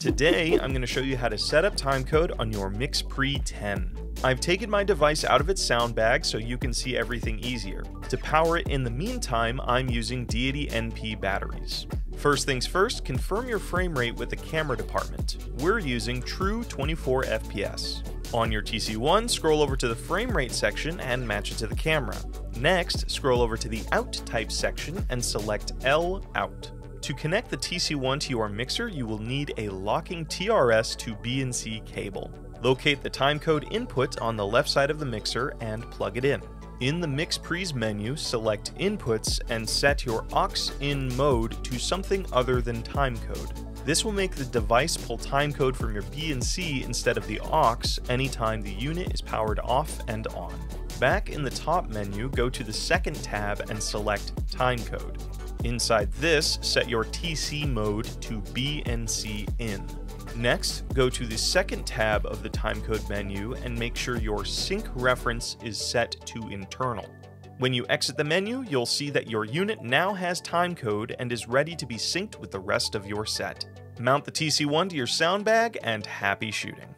Today, I'm going to show you how to set up timecode on your MixPre-10. I've taken my device out of its sound bag so you can see everything easier. To power it in the meantime, I'm using Deity NP batteries. First things first, confirm your frame rate with the camera department. We're using true 24 FPS. On your TC-1, scroll over to the frame rate section and match it to the camera. Next, scroll over to the out type section and select L out. To connect the TC-1 to your mixer, you will need a locking TRS to BNC cable. Locate the timecode input on the left side of the mixer and plug it in. In the MixPre's menu, select Inputs and set your aux-in mode to something other than timecode. This will make the device pull timecode from your BNC instead of the aux anytime the unit is powered off and on. Back in the top menu, go to the second tab and select Timecode. Inside this, set your TC mode to BNC in. Next, go to the second tab of the timecode menu and make sure your sync reference is set to internal. When you exit the menu, you'll see that your unit now has timecode and is ready to be synced with the rest of your set. Mount the TC-1 to your sound bag and happy shooting.